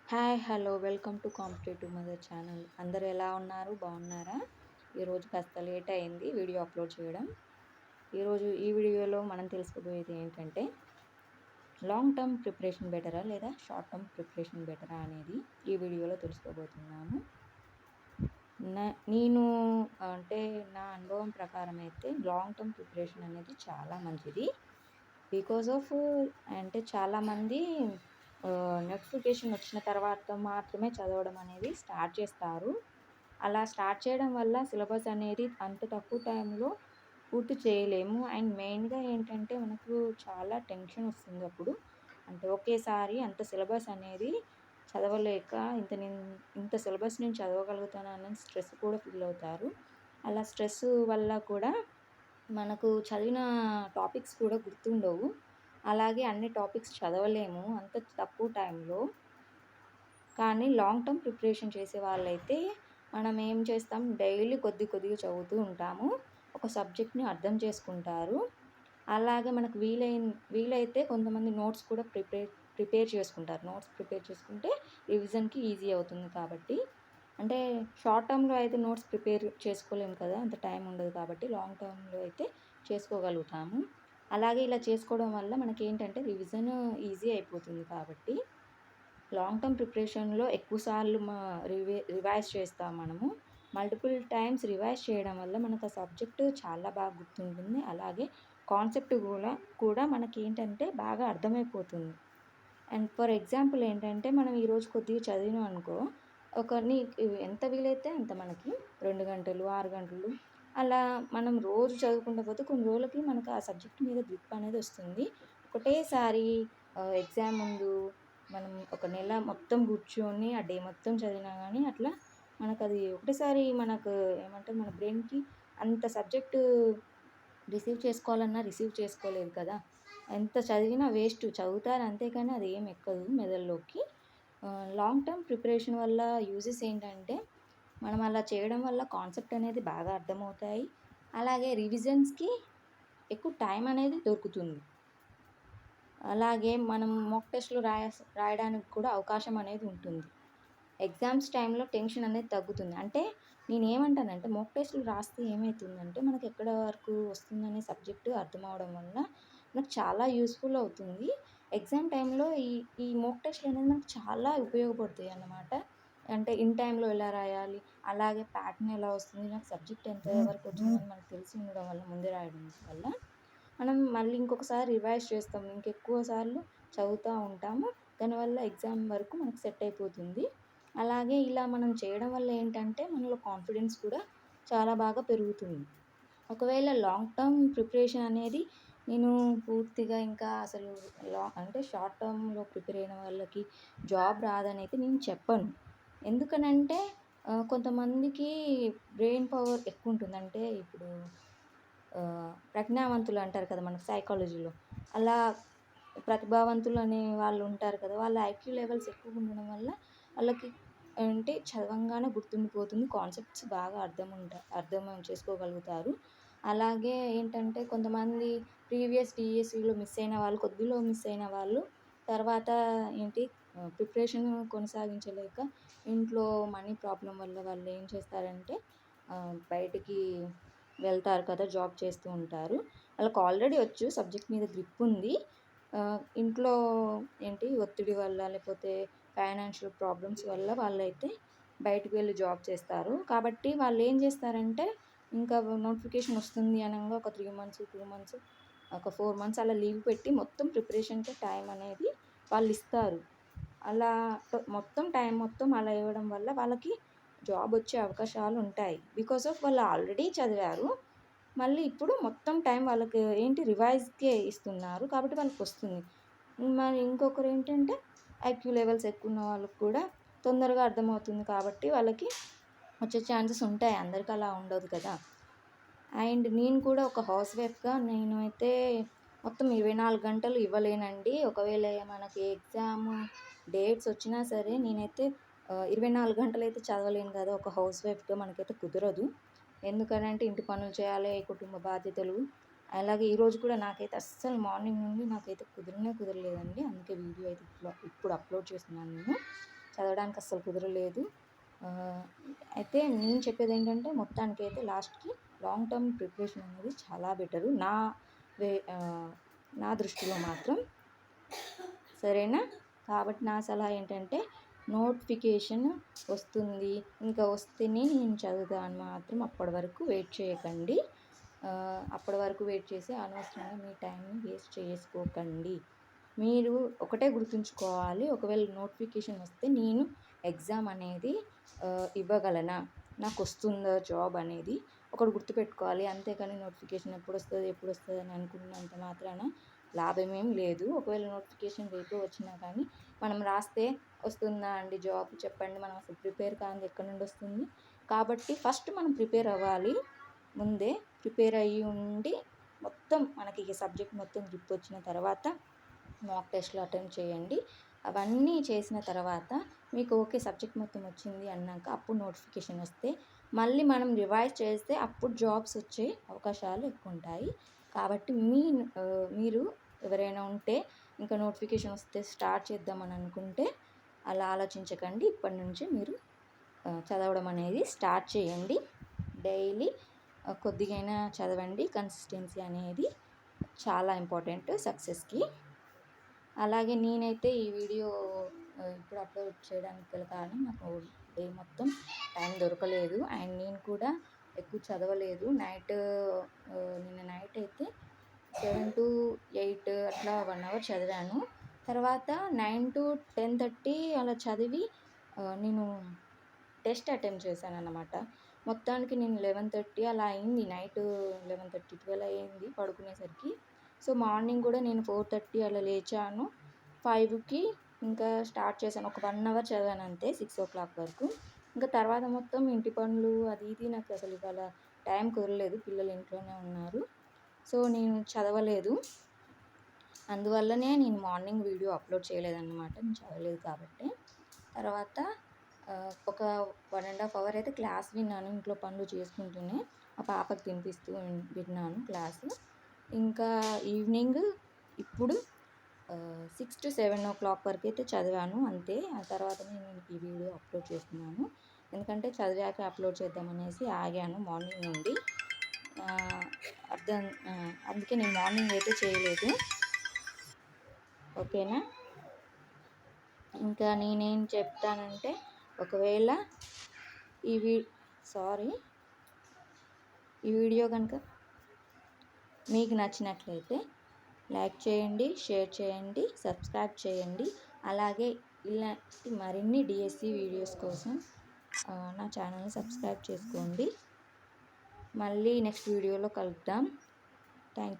Hi! Hello! Welcome to competitive mother channel. అందరూ ఎలా ఉన్నారు? బాగున్నారా? ఈరోజు కాస్త లేట్ అయింది వీడియో అప్లోడ్ చేయడం. ఈరోజు ఈ వీడియోలో మనం తెలుసుకోబోయేది ఏంటంటే, లాంగ్ టర్మ్ ప్రిపరేషన్ బెటరా? లేదా షార్ట్ టర్మ్ ప్రిపరేషన్ బెటరా? అనేది ఈ వీడియోలో తెలుసుకోబోతున్నాము. నేను అంటే నా అనుభవం ప్రకారం అయితే లాంగ్ టర్మ్ ప్రిపరేషన్ అనేది చాలా మంచిది. బికాజ్ ఆఫ్ అంటే చాలామంది నోటిఫికేషన్ వచ్చిన తర్వాత మాత్రమే చదవడం అనేది స్టార్ట్ చేస్తారు. అలా స్టార్ట్ చేయడం వల్ల సిలబస్ అనేది అంత తక్కువ టైంలో పూర్తి చేయలేము. అండ్ మెయిన్‌గా ఏంటంటే మనకు చాలా టెన్షన్ వస్తుంది అప్పుడు. అంటే ఒకేసారి అంత సిలబస్ అనేది చదవలేక ఇంత సిలబస్ నేను చదవగలుగుతానని స్ట్రెస్ కూడా ఫీల్ అవుతారు. అలా స్ట్రెస్ వల్ల కూడా మనకు చదివిన టాపిక్స్ కూడా గుర్తుండవు. అలాగే అన్ని టాపిక్స్ చదవలేము అంత తక్కువ టైంలో. కానీ లాంగ్ టర్మ్ ప్రిపరేషన్ చేసే వాళ్ళైతే మనం ఏం చేస్తాం, డైలీ కొద్దిగా చదువుతూ ఉంటాము. ఒక సబ్జెక్ట్‌ని అర్థం చేసుకుంటారు. అలాగే మనకు వీలైతే కొంతమంది నోట్స్ కూడా ప్రిపేర్ చేసుకుంటారు. నోట్స్ ప్రిపేర్ చేసుకుంటే రివిజన్‌కి ఈజీ అవుతుంది కాబట్టి. అంటే షార్ట్ టర్మ్‌లో అయితే నోట్స్ ప్రిపేర్ చేసుకోలేము కదా! అంత టైం ఉండదు కాబట్టి లాంగ్ టర్మ్‌లో అయితే చేసుకోగలుగుతాము. అలాగే ఇలా చేసుకోవడం వల్ల మనకేంటంటే రివిజన్ ఈజీ అయిపోతుంది కాబట్టి లాంగ్ టర్మ్ ప్రిపరేషన్‌లో ఎక్కువ సార్లు రివైజ్ చేస్తాం మనము. మల్టిపుల్ టైమ్స్ రివైజ్ చేయడం వల్ల మనకు ఆ సబ్జెక్ట్ చాలా బాగా గుర్తుంటుంది. అలాగే కాన్సెప్ట్ కూడా మనకేంటంటే బాగా అర్థమైపోతుంది. అండ్ ఫర్ ఎగ్జాంపుల్ ఏంటంటే మనం ఈరోజు కొద్దిగా చదివినాం అనుకో, నీకు ఎంత వీలైతే అంత మనకి 2 గంటలు, 6 గంటలు అలా మనం రోజు చదువుకుంటూ పోతే కొన్ని రోజులకి మనకు ఆ సబ్జెక్ట్ మీద గ్రిప్ అనేది వస్తుంది. ఒకటేసారి ఎగ్జామ్ ముందు మనం ఒక నెల మొత్తం కూర్చొని ఆ డే మొత్తం చదివినా గానీ అట్లా మనకది ఒకటేసారి మనకు ఏమంటారు మన బ్రెయిన్‌కి అంత సబ్జెక్టు రిసీవ్ చేసుకోలేదు కదా! ఎంత చదివినా వేస్ట్. చదువుతారు అంతే కానీ అది ఏం ఎక్కదు మెదడులోకి. లాంగ్ టర్మ్ ప్రిపరేషన్ వల్ల యూజెస్ ఏంటంటే, మనం అలా చేయడం వల్ల కాన్సెప్ట్ అనేది బాగా అర్థమవుతాయి. అలాగే రివిజన్స్‌కి ఎక్కువ టైం అనేది దొరుకుతుంది. అలాగే మనం మాక్ టెస్ట్‌లు రాయడానికి కూడా అవకాశం అనేది ఉంటుంది. ఎగ్జామ్స్ టైంలో టెన్షన్ అనేది తగ్గుతుంది. అంటే నేనేమంటానంటే మాక్ టెస్ట్‌లు రాస్తే ఏమైతుందంటే మనకు ఎక్కడ వరకు వస్తుందనే సబ్జెక్టు అర్థమవ్వడం వల్ల మనకు చాలా యూజ్‌ఫుల్ అవుతుంది. ఎగ్జామ్ టైంలో ఈ మాక్ టెస్ట్‌లు అనేది మనకు చాలా ఉపయోగపడతాయి అన్నమాట. అంటే ఇన్ టైంలో ఎలా రాయాలి, అలాగే ప్యాటర్న్ ఎలా వస్తుంది, నాకు సబ్జెక్ట్ ఎంత వరకు వచ్చిందని మనకు తెలిసి ఉండడం వల్ల ముందే రాయడం వల్ల మనం మళ్ళీ ఇంకొకసారి రివైజ్ చేస్తాం. ఇంకెక్కువ సార్లు చదువుతా ఉంటాము. దానివల్ల ఎగ్జామ్ వరకు మనకు సెట్ అయిపోతుంది. అలాగే ఇలా మనం చేయడం వల్ల ఏంటంటే మనలో కాన్ఫిడెన్స్ కూడా చాలా బాగా పెరుగుతుంది. ఒకవేళ లాంగ్ టర్మ్ ప్రిపరేషన్ అనేది నేను పూర్తిగా ఇంకా అసలు అంటే షార్ట్ టర్మ్‌లో ప్రిపేర్ అయిన వాళ్ళకి జాబ్ రాదనైతే నేను చెప్పను. ఎందుకనంటే కొంతమందికి బ్రెయిన్ పవర్ ఎక్కువుంటుంది. అంటే ఇప్పుడు ప్రజ్ఞావంతులు అంటారు కదా మనకు సైకాలజీలో. అలా ప్రతిభావంతులు అనే వాళ్ళు ఉంటారు కదా! వాళ్ళ ఐక్యూ లెవెల్స్ ఎక్కువగా ఉండడం వల్ల వాళ్ళకి అంటే చదవంగానే గుర్తుండిపోతుంది. కాన్సెప్ట్స్ బాగా అర్థం చేసుకోగలుగుతారు. అలాగే ఏంటంటే కొంతమంది ప్రీవియస్ డీఎస్సీలో మిస్ అయిన వాళ్ళు, కొద్దిలో మిస్ అయిన వాళ్ళు తర్వాత ప్రిపరేషన్ కొనసాగించలేక ఇంట్లో మనీ ప్రాబ్లమ్ వల్ల వాళ్ళు ఏం చేస్తారంటే బయటికి వెళ్తారు కదా! జాబ్ చేస్తూ ఉంటారు. వాళ్ళకి ఆల్రెడీ వచ్చు సబ్జెక్ట్ మీద గ్రిప్ ఉంది. ఇంట్లో ఒత్తిడి వల్ల లేకపోతే ఫైనాన్షియల్ ప్రాబ్లమ్స్ వల్ల వాళ్ళైతే బయటికి వెళ్లి జాబ్ చేస్తారు. కాబట్టి వాళ్ళేం చేస్తారంటే ఇంకా నోటిఫికేషన్ వస్తుంది అనంగా ఒక 3 మంత్స్, 2 మంత్స్, ఒక 4 మంత్స్ అలా లీవ్ పెట్టి మొత్తం ప్రిపరేషన్‌కే టైం అనేది వాళ్ళిస్తారు. అలా టైం మొత్తం అలా ఇవ్వడం వల్ల వాళ్ళకి జాబ్ వచ్చే అవకాశాలుంటాయి. బికాజ్ ఆఫ్ వాళ్ళు ఆల్రెడీ చదివారు. మళ్ళీ ఇప్పుడు మొత్తం టైం వాళ్ళకి రివైజ్‌కే ఇస్తున్నారు. కాబట్టి వాళ్ళకొస్తుంది. మరి ఇంకొకరేంటంటే ఐక్యూ లెవెల్స్ ఎక్కువున్న వాళ్ళకి కూడా తొందరగా అర్థమవుతుంది కాబట్టి వాళ్ళకి వచ్చే ఛాన్సెస్ ఉంటాయి. అందరికి అలా ఉండదు కదా! అండ్ నేను కూడా ఒక హౌస్ వైఫ్‌గా నేనైతే మొత్తం 24 గంటలు ఇవ్వలేనండి. ఒకవేళ మనకి ఎగ్జామ్ డేట్స్ వచ్చినా సరే నేనైతే 24 గంటలైతే చదవలేను కదా! ఒక హౌస్ వైఫ్‌గా మనకైతే కుదరదు. ఎందుకనంటే ఇంటి పనులు చేయాలి, కుటుంబ బాధ్యతలు. అలాగే ఈరోజు కూడా నాకైతే అస్సలు మార్నింగ్ నుండి నాకైతే కుదరలేదండి. అందుకే వీడియో అయితే ఇప్పుడు అప్లోడ్ చేస్తున్నాను నేను. చదవడానికి అస్సలు కుదరలేదు. అయితే నేను చెప్పేది ఏంటంటే మొత్తానికైతే లాస్ట్‌కి లాంగ్ టర్మ్ ప్రిపరేషన్ అనేది చాలా బెటరు. వే నా దృష్టిలో మాత్రం. సరేనా? కాబట్టి నా సలహా ఏంటంటే నోటిఫికేషన్ వస్తుంది, ఇంకా వస్తేనే నేను చదువుతా అని మాత్రం అప్పటి వరకు వెయిట్ చేయకండి. అప్పటి వరకు వెయిట్ చేసి అనవసరంగా మీ టైంని వేస్ట్ చేసుకోకండి. మీరు ఒకటే గుర్తుంచుకోవాలి, ఒకవేళ నోటిఫికేషన్ వస్తే నేను ఎగ్జామ్ అనేది ఇవ్వగలనా? నాకొస్తుందా జాబ్ అనేది ఒకటి గుర్తుపెట్టుకోవాలి. అంతేకాని నోటిఫికేషన్ ఎప్పుడొస్తది అని అనుకున్నంత మాత్రాన లాభమేం లేదు. ఒకవేళ నోటిఫికేషన్ రేపు వచ్చినా కానీ మనం రాస్తే వస్తుందా అండి జాబ్ చెప్పండి, మనం అసలు ప్రిపేర్ కానిది ఎక్కడి నుండి వస్తుంది? కాబట్టి ఫస్ట్ మనం ప్రిపేర్ అవ్వాలి. ముందే ప్రిపేర్ అయ్యి ఉండి మొత్తం మనకి ఈ సబ్జెక్ట్ మొత్తం గ్రిప్ వచ్చిన తర్వాత మాక్ టెస్ట్‌లు అటెంప్ట్ చేయండి. అవన్నీ చేసిన తర్వాత మీకు ఓకే సబ్జెక్ట్ మొత్తం వచ్చింది అన్నాక అప్పుడు నోటిఫికేషన్ వస్తే మళ్ళీ మనం రివైజ్ చేస్తే అప్పుడు జాబ్స్ వచ్చే అవకాశాలు ఎక్కువుంటాయి. కాబట్టి మీరు ఎవరైనా ఉంటే ఇంకా నోటిఫికేషన్ వస్తే స్టార్ట్ చేద్దామని అనుకుంటే అలా ఆలోచించకండి. ఇప్పటి నుంచి మీరు చదవడం అనేది స్టార్ట్ చేయండి. డైలీ కొద్దిగైనా చదవండి. కన్సిస్టెన్సీ అనేది చాలా ఇంపార్టెంట్ సక్సెస్‌కి. అలాగే నేనైతే ఈ వీడియో ఇప్పుడు అప్లోడ్ చేయడానికి గల కారణం నాకు డే మొత్తం టైం దొరకలేదు. అండ్ నేను కూడా ఎక్కువ చదవలేదు. నిన్న నైట్ అయితే 7-8 అట్లా 1 అవర్ చదివాను. తర్వాత 9-10:30 అలా చదివి నేను టెస్ట్ అటెంప్ట్ చేశానన్నమాట. మొత్తానికి నేను 11:30 అలా అయింది. నైట్ 11:30, 12 అయింది పడుకునేసరికి. సో మార్నింగ్ కూడా నేను 4:30 అలా లేచాను. 5కి ఇంకా స్టార్ట్ చేశాను. ఒక 1 అవర్ చదివాను అంతే 6:00 వరకు. ఇంకా తర్వాత మొత్తం ఇంటి పనులు అది ఇది నాకు అసలు ఇవాళ టైం కుదరలేదు. పిల్లలు ఇంట్లోనే ఉన్నారు. సో నేను చదవలేదు. అందువల్లనే నేను మార్నింగ్ వీడియో అప్లోడ్ చేయలేదన్నమాట. నేను చదవలేదు కాబట్టి. తర్వాత ఒక 1½ అవర్ అయితే క్లాస్ విన్నాను. ఇంట్లో పనులు చేసుకుంటూనే మా పాపకి తినిపిస్తూ విన్నాను క్లాసు. ఇంకా ఈవినింగ్ ఇప్పుడు 6-7 వరకు అయితే చదివాను అంతే. ఆ తర్వాతనే నేను ఈ వీడియో అప్లోడ్ చేస్తున్నాను. ఎందుకంటే చదివాక అప్లోడ్ చేద్దామనేసి ఆగాను మార్నింగ్ నుండి. అందుకే నేను మార్నింగ్ అయితే చేయలేదు. ఓకేనా? ఇంకా నేనేం చెప్తానంటే ఒకవేళ ఈ వీడియో కనుక మీకు నచ్చినట్లయితే లైక్ చేయండి, షేర్ చేయండి, సబ్స్క్రైబ్ చేయండి. అలాగే ఇలాంటి మరిన్ని డిఎస్సి వీడియోస్ కోసం నా ఛానల్ని సబ్స్క్రైబ్ చేసుకోండి. మళ్ళీ నెక్స్ట్ వీడియోలో కలుద్దాం. Thank you.